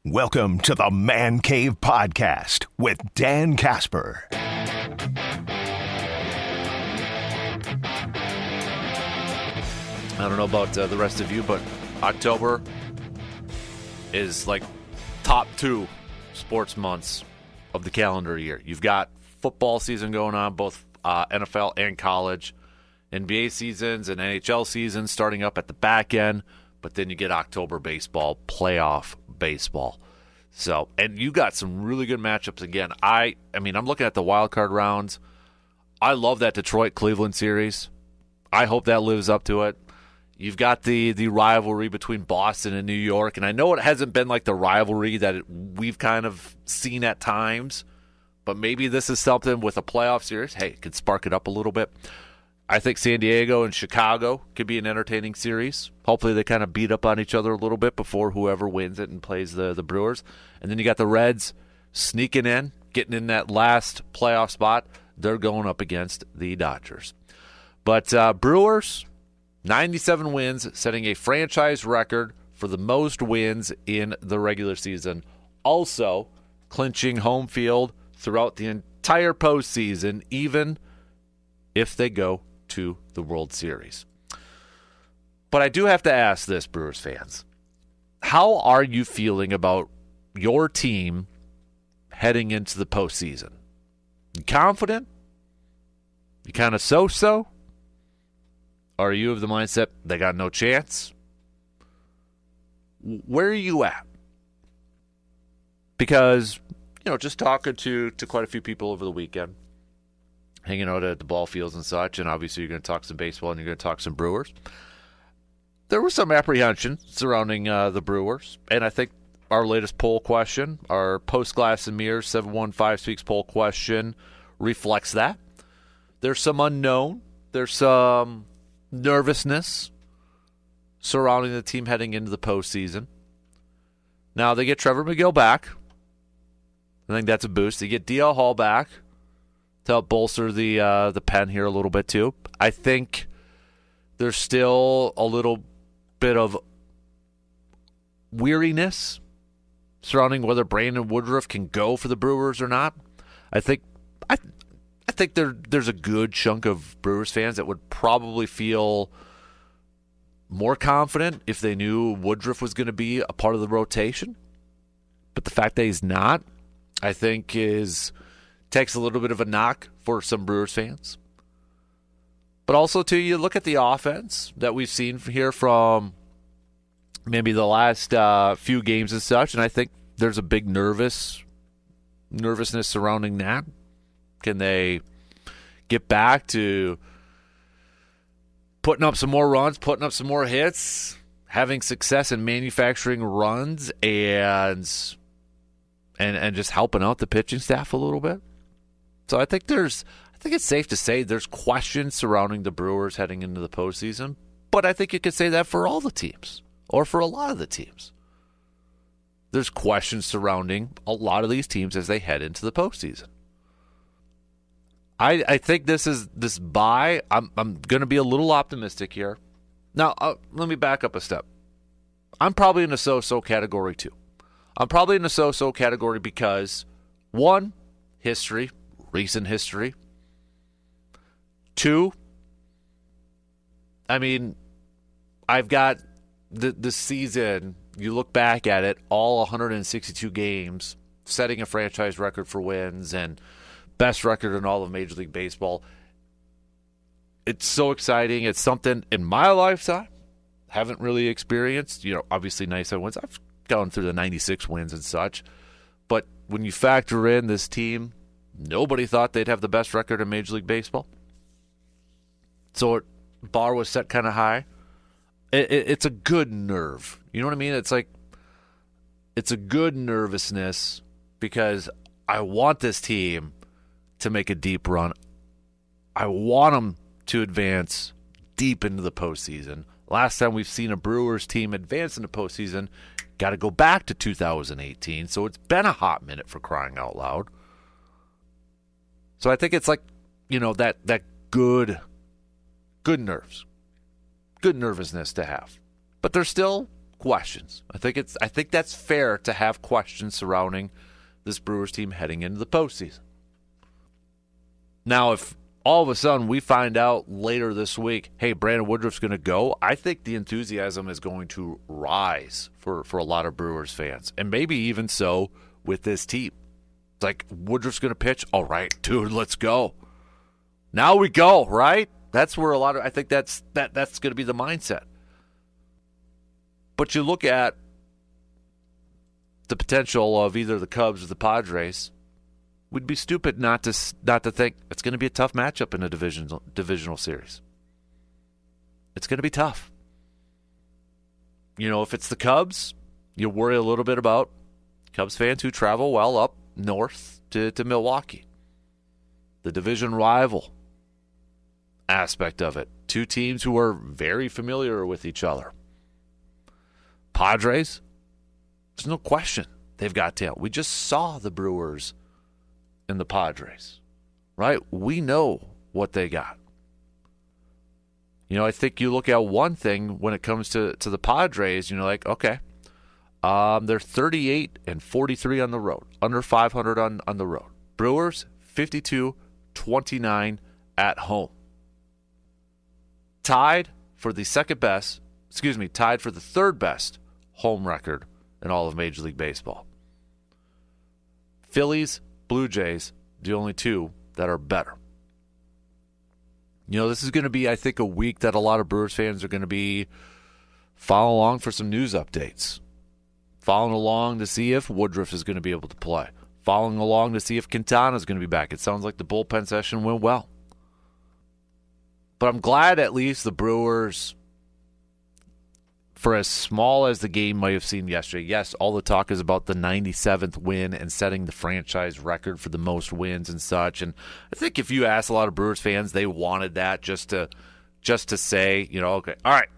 Welcome to the Man Cave Podcast with Dan Casper. I don't know about the rest of you, but October is like top 2 sports months of the calendar year. You've got football season going on, both NFL and college, NBA seasons and NHL seasons starting up at the back end, but then you get October baseball, playoff baseball. So, and you got some really good matchups again. I mean, I'm looking at the wild card rounds. I love that Detroit-Cleveland series. I hope that lives up to it. You've got the rivalry between Boston and New York, and I know it hasn't been like the rivalry that we've kind of seen at times, but maybe this is something with a playoff series. Hey, it could spark it up a little bit. I think San Diego and Chicago could be an entertaining series. Hopefully they kind of beat up on each other a little bit before whoever wins it and plays the Brewers. And then you got the Reds sneaking in, getting in that last playoff spot. They're going up against the Dodgers. But Brewers, 97 wins, setting a franchise record for the most wins in the regular season. Also clinching home field throughout the entire postseason, even if they go to the World Series. But I do have to ask this, Brewers fans. How are you feeling about your team heading into the postseason? You confident? You kind of so-so? Are you of the mindset they got no chance? Where are you at? Because, just talking to quite a few people over the weekend, hanging out at the ball fields and such, and obviously you're going to talk some baseball and you're going to talk some Brewers. There was some apprehension surrounding the Brewers, and I think our latest poll question, our post-Glass and Mirrors 715 Speaks poll question, reflects that. There's some unknown. There's some nervousness surrounding the team heading into the postseason. Now, they get Trevor McGill back. I think that's a boost. They get DL Hall back to help bolster the pen here a little bit too. I think there's still a little bit of weariness surrounding whether Brandon Woodruff can go for the Brewers or not. I think there's a good chunk of Brewers fans that would probably feel more confident if they knew Woodruff was going to be a part of the rotation. But the fact that he's not, I think, takes a little bit of a knock for some Brewers fans. But also, too, you look at the offense that we've seen here from maybe the last few games and such, and I think there's a big nervousness surrounding that. Can they get back to putting up some more runs, putting up some more hits, having success in manufacturing runs, and just helping out the pitching staff a little bit? So I think it's safe to say there's questions surrounding the Brewers heading into the postseason, but I think you could say that for all the teams, or for a lot of the teams. There's questions surrounding a lot of these teams as they head into the postseason. I think this bye, I'm going to be a little optimistic here. Now, let me back up a step. I'm probably in the so-so category too. I'm probably in the so-so category because, one, history, recent history. Two, I mean, I've got the season, you look back at it, all 162 games, setting a franchise record for wins and best record in all of Major League Baseball. It's so exciting. It's something in my lifetime haven't really experienced. Obviously 97 wins. I've gone through the 96 wins and such. But when you factor in this team, nobody thought they'd have the best record in Major League Baseball. So bar was set kind of high. It's a good nerve. You know what I mean? It's like, it's a good nervousness because I want this team to make a deep run. I want them to advance deep into the postseason. Last time we've seen a Brewers team advance in the postseason, got to go back to 2018. So it's been a hot minute, for crying out loud. So I think it's like, that good nerves, good nervousness to have. But there's still questions. I think that's fair to have questions surrounding this Brewers team heading into the postseason. Now, if all of a sudden we find out later this week, hey, Brandon Woodruff's going to go, I think the enthusiasm is going to rise for a lot of Brewers fans, and maybe even so with this team. It's like, Woodruff's going to pitch? All right, dude, let's go. Now we go, right? That's where I think that's going to be the mindset. But you look at the potential of either the Cubs or the Padres, we'd be stupid not to think it's going to be a tough matchup in a divisional series. It's going to be tough. If it's the Cubs, you worry a little bit about Cubs fans who travel well up north to Milwaukee. The division rival aspect of it. Two teams who are very familiar with each other. Padres, there's no question they've got talent. We just saw the Brewers and the Padres, right? We know what they got. I think you look at one thing when it comes to the Padres, like, okay, they're 38-43 on the road, under 500 on the road. Brewers, 52-29 at home. Tied for the third best home record in all of Major League Baseball. Phillies, Blue Jays, the only two that are better. This is going to be, I think, a week that a lot of Brewers fans are going to be following along for some news updates. Following along to see if Woodruff is going to be able to play. Following along to see if Quintana is going to be back. It sounds like the bullpen session went well. But I'm glad at least the Brewers, for as small as the game might have seemed yesterday, yes, all the talk is about the 97th win and setting the franchise record for the most wins and such. And I think if you ask a lot of Brewers fans, they wanted that just to say, okay, all right,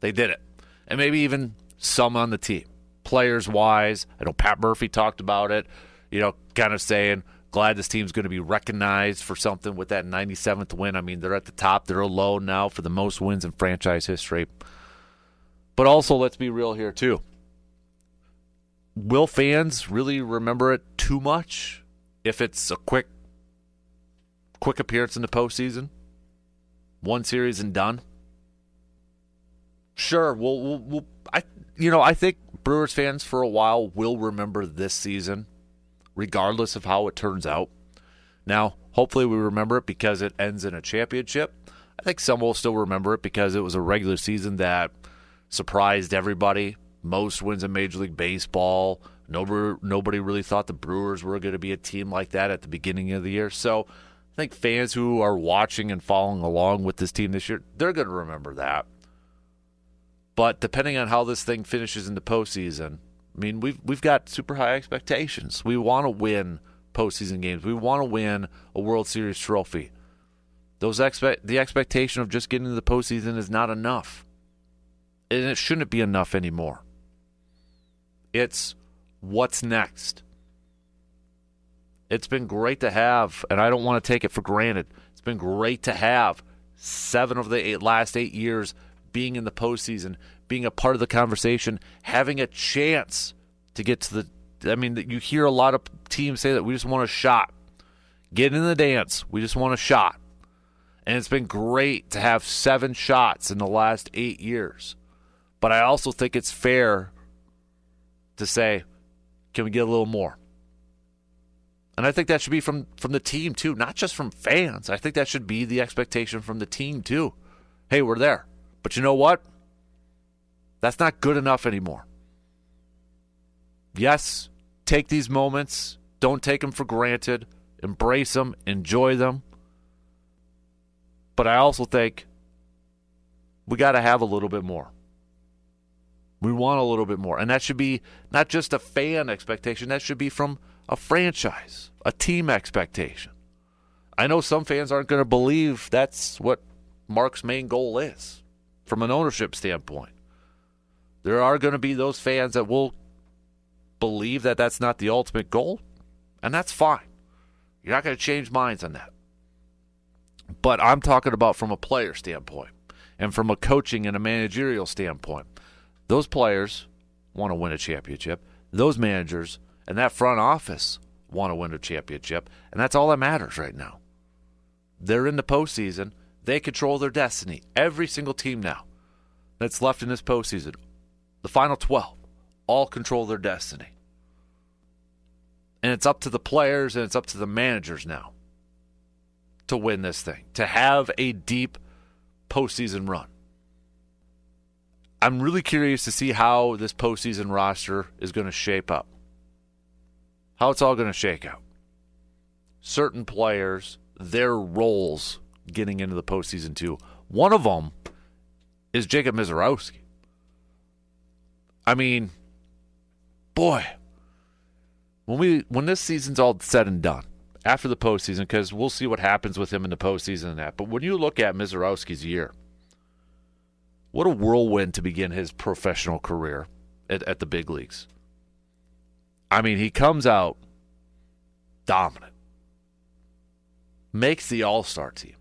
they did it. And maybe even some on the team, players-wise. I know Pat Murphy talked about it, kind of saying, glad this team's going to be recognized for something with that 97th win. I mean, they're at the top. They're alone now for the most wins in franchise history. But also, let's be real here, too. Will fans really remember it too much if it's a quick appearance in the postseason? One series and done? Sure, I think Brewers fans for a while will remember this season, regardless of how it turns out. Now, hopefully we remember it because it ends in a championship. I think some will still remember it because it was a regular season that surprised everybody. Most wins in Major League Baseball. Nobody really thought the Brewers were going to be a team like that at the beginning of the year. So I think fans who are watching and following along with this team this year, they're going to remember that. But depending on how this thing finishes in the postseason, I mean, we've got super high expectations. We want to win postseason games. We want to win a World Series trophy. The expectation of just getting to the postseason is not enough. And it shouldn't be enough anymore. It's what's next. It's been great to have, and I don't want to take it for granted, it's been great to have 7 of the last 8 years being in the postseason, being a part of the conversation, having a chance to get to you hear a lot of teams say that we just want a shot. Get in the dance. We just want a shot. And it's been great to have 7 shots in the last 8 years. But I also think it's fair to say, can we get a little more? And I think that should be from the team, too, not just from fans. I think that should be the expectation from the team, too. Hey, we're there. But you know what? That's not good enough anymore. Yes, take these moments. Don't take them for granted. Embrace them. Enjoy them. But I also think we got to have a little bit more. We want a little bit more. And that should be not just a fan expectation. That should be from a franchise, a team expectation. I know some fans aren't going to believe that's what Mark's main goal is from an ownership standpoint. There are going to be those fans that will believe that that's not the ultimate goal, and that's fine. You're not going to change minds on that. But I'm talking about from a player standpoint and from a coaching and a managerial standpoint. Those players want to win a championship. Those managers and that front office want to win a championship, and that's all that matters right now. They're in the postseason. They control their destiny. Every single team now that's left in this postseason, the final 12, all control their destiny. And it's up to the players and it's up to the managers now to win this thing, to have a deep postseason run. I'm really curious to see how this postseason roster is going to shape up, how it's all going to shake out. Certain players, their roles getting into the postseason too. One of them is Jacob Misiorowski. I mean, boy, when this season's all said and done, after the postseason, because we'll see what happens with him in the postseason and that, but when you look at Misiorowski's year, what a whirlwind to begin his professional career at the big leagues. I mean, he comes out dominant, makes the All-Star team,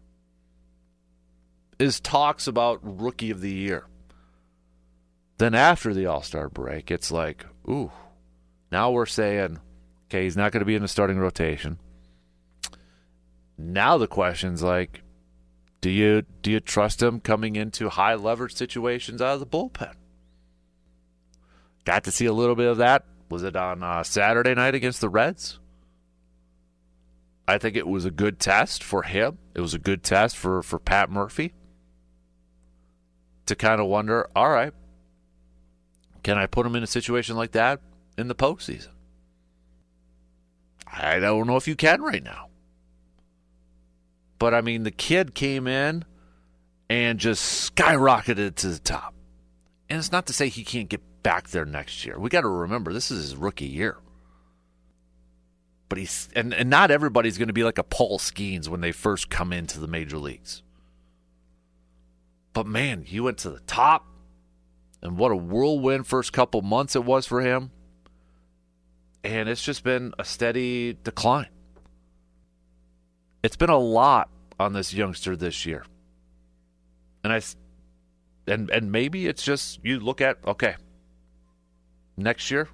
is talks about Rookie of the Year. Then after the All-Star break, it's like, ooh, now we're saying, okay, he's not going to be in the starting rotation. Now the question's like, do you trust him coming into high leverage situations out of the bullpen? Got to see a little bit of that. Was it on Saturday night against the Reds? I think it was a good test for him. It was a good test for Pat Murphy to kind of wonder, all right, can I put him in a situation like that in the postseason? I don't know if you can right now. But, I mean, the kid came in and just skyrocketed to the top. And it's not to say he can't get back there next year. We got to remember, this is his rookie year. But he's and not everybody's going to be like a Paul Skeens when they first come into the major leagues. But, man, he went to the top. And what a whirlwind first couple months it was for him. And it's just been a steady decline. It's been a lot on this youngster this year. And maybe it's just you look at, okay, next year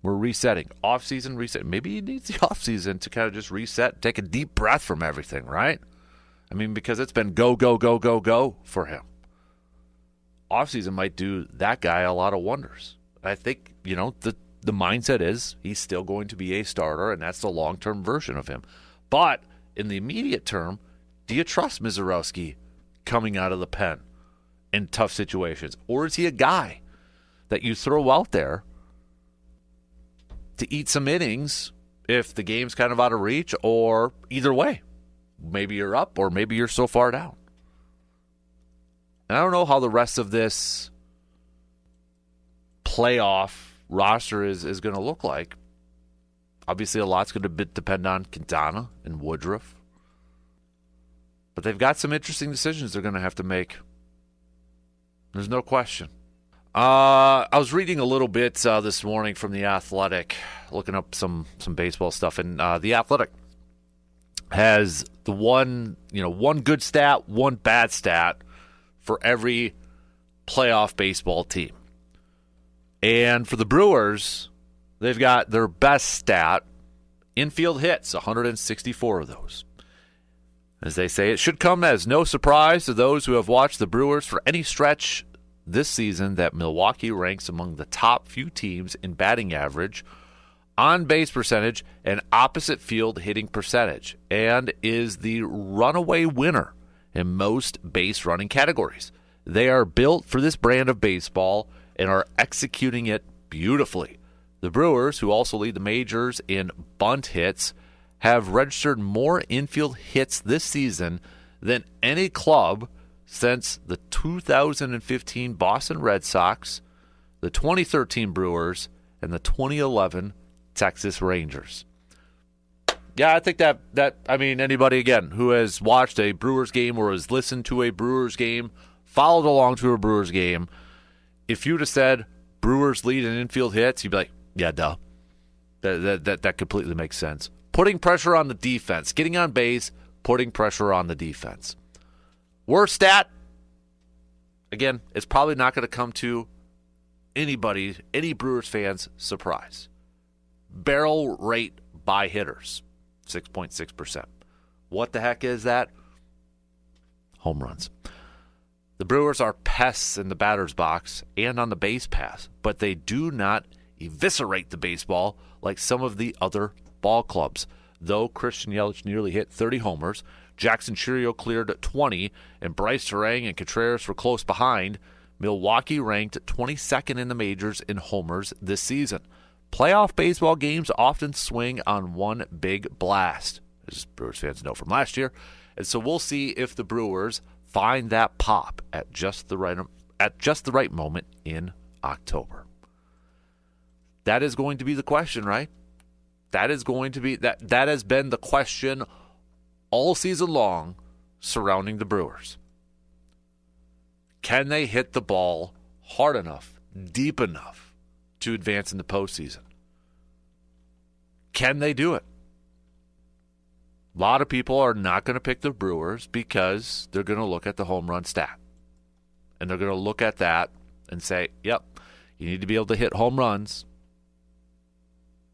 we're resetting. Off-season reset. Maybe he needs the off-season to kind of just reset, take a deep breath from everything, right? I mean, because it's been go, go, go, go, go for him. Off-season might do that guy a lot of wonders. I think, the mindset is he's still going to be a starter, and that's the long-term version of him. But in the immediate term, do you trust Misiorowski coming out of the pen in tough situations? Or is he a guy that you throw out there to eat some innings if the game's kind of out of reach, or either way? Maybe you're up or maybe you're so far down. And I don't know how the rest of this playoff roster is going to look like. Obviously, a lot's going to depend on Quintana and Woodruff. But they've got some interesting decisions they're going to have to make. There's no question. I was reading a little bit this morning from The Athletic, looking up some baseball stuff. And The Athletic has the one good stat, one bad stat for every playoff baseball team. And for the Brewers, they've got their best stat, infield hits, 164 of those. As they say, it should come as no surprise to those who have watched the Brewers for any stretch this season that Milwaukee ranks among the top few teams in batting average, on-base percentage, and opposite field hitting percentage, and is the runaway winner in most base running categories. They are built for this brand of baseball and are executing it beautifully. The Brewers, who also lead the majors in bunt hits, have registered more infield hits this season than any club since the 2015 Boston Red Sox, the 2013 Brewers, and the 2011 Texas Rangers. Yeah, I think that anybody, again, who has watched a Brewers game or has listened to a Brewers game, followed along to a Brewers game, if you'd have said Brewers lead in infield hits, you'd be like, yeah, duh. That completely makes sense. Putting pressure on the defense, getting on base, putting pressure on the defense. Worst stat, Again, it's probably not going to come to any Brewers fans' surprise. Barrel rate by hitters, 6.6%. What the heck is that? Home runs. The Brewers are pests in the batter's box and on the base paths, but they do not eviscerate the baseball like some of the other ball clubs. Though Christian Yelich nearly hit 30 homers, Jackson Chourio cleared 20, and Bryce Terang and Contreras were close behind, Milwaukee ranked 22nd in the majors in homers this season. Playoff baseball games often swing on one big blast, as Brewers fans know from last year. And so we'll see if the Brewers find that pop at just the right moment in October. That is going to be the question, right? That is going to be that has been the question all season long surrounding the Brewers. Can they hit the ball hard enough, deep enough to advance in the postseason? Can they do it? A lot of people are not going to pick the Brewers because they're going to look at the home run stat. And they're going to look at that and say, yep, you need to be able to hit home runs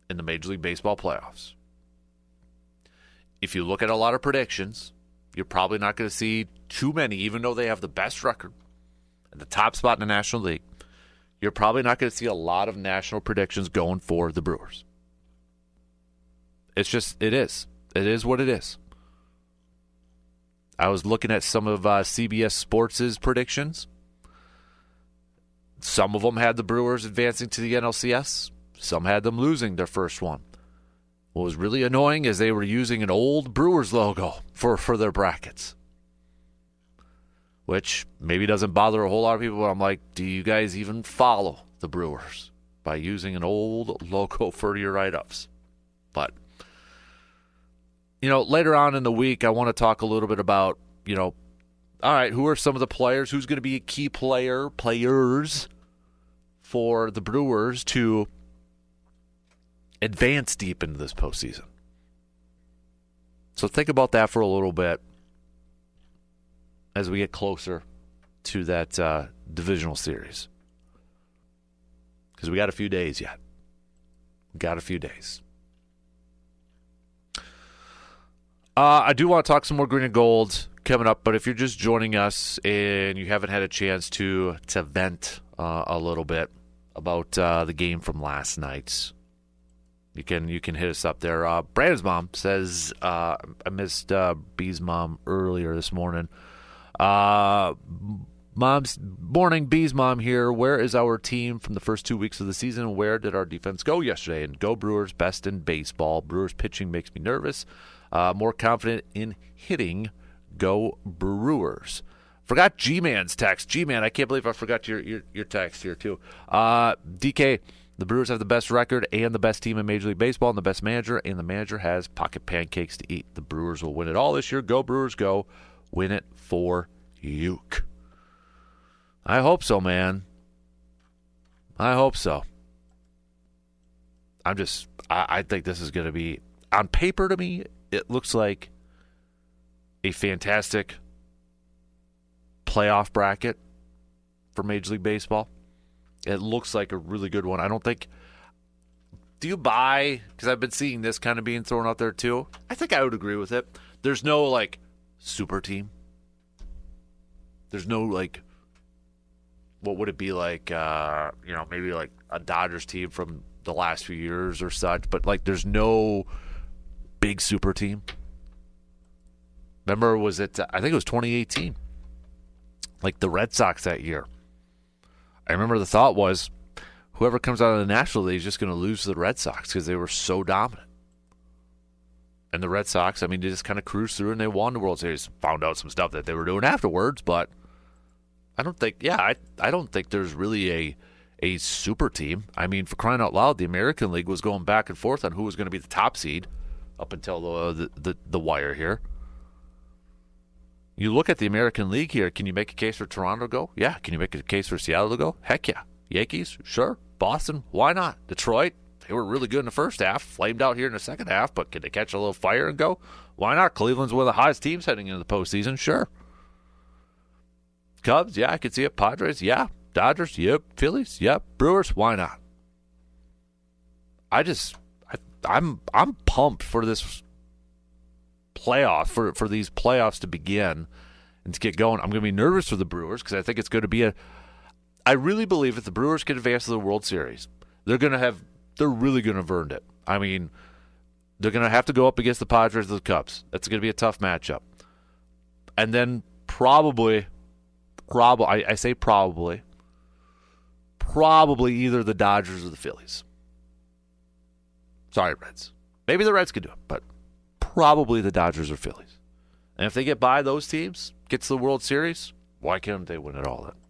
in the Major League Baseball playoffs. If you look at a lot of predictions, you're probably not going to see too many, even though they have the best record and the top spot in the National League. You're probably not going to see a lot of national predictions going for the Brewers. It is. It is what it is. I was looking at some of CBS Sports' predictions. Some of them had the Brewers advancing to the NLCS. Some had them losing their first one. What was really annoying is they were using an old Brewers logo for their brackets, which maybe doesn't bother a whole lot of people, but I'm like, do you guys even follow the Brewers by using an old logo for your write-ups? But later on in the week, I want to talk a little bit about, all right, who are some of the players? Who's going to be key players for the Brewers to advance deep into this postseason? So think about that for a little bit as we get closer to that divisional series. Because we got a few days yet. I do want to talk some more green and gold coming up, but if you're just joining us and you haven't had a chance to vent a little bit about the game from last night, you can hit us up there. Brandon's mom says, I missed B's mom earlier this morning. Mom's morning, B's mom here. Where is our team from the first 2 weeks of the season? Where did our defense go yesterday? And go Brewers, best in baseball. Brewers pitching makes me nervous. More confident in hitting. Go Brewers. Forgot G-Man's text. G-Man, I can't believe I forgot your text here too. DK, the Brewers have the best record and the best team in Major League Baseball and the best manager, and the manager has pocket pancakes to eat. The Brewers will win it all this year. Go Brewers, go. Win it for Uke. I hope so, man. I hope so. I think this is going to be, on paper to me, it looks like a fantastic playoff bracket for Major League Baseball. It looks like a really good one. I don't think, do you buy, because I've been seeing this kind of being thrown out there too. I think I would agree with it. There's no super team. There's no what would it be like, maybe like a Dodgers team from the last few years or such, but there's no big super team. Remember, I think it was 2018, the Red Sox that year. I remember the thought was whoever comes out of the National League is just going to lose to the Red Sox because they were so dominant. And the Red Sox, they just kind of cruised through and they won the World Series. Found out some stuff that they were doing afterwards, but I don't think there's really a super team. For crying out loud, the American League was going back and forth on who was going to be the top seed up until the wire here. You look at the American League here. Can you make a case for Toronto to go? Yeah. Can you make a case for Seattle to go? Heck yeah. Yankees? Sure. Boston? Why not? Detroit? They were really good in the first half, flamed out here in the second half, but can they catch a little fire and go? Why not? Cleveland's one of the hottest teams heading into the postseason. Sure. Cubs, yeah, I could see it. Padres, yeah. Dodgers, yep. Phillies, yep. Brewers, why not? I'm pumped for this playoff, for these playoffs to begin and to get going. I'm going to be nervous for the Brewers because I think it's going to be I really believe if the Brewers can advance to the World Series, they're really going to have earned it. I mean, they're going to have to go up against the Padres or the Cubs. That's going to be a tough matchup. And then probably either the Dodgers or the Phillies. Sorry, Reds. Maybe the Reds could do it, but probably the Dodgers or Phillies. And if they get by those teams, get to the World Series, why can't they win it all then?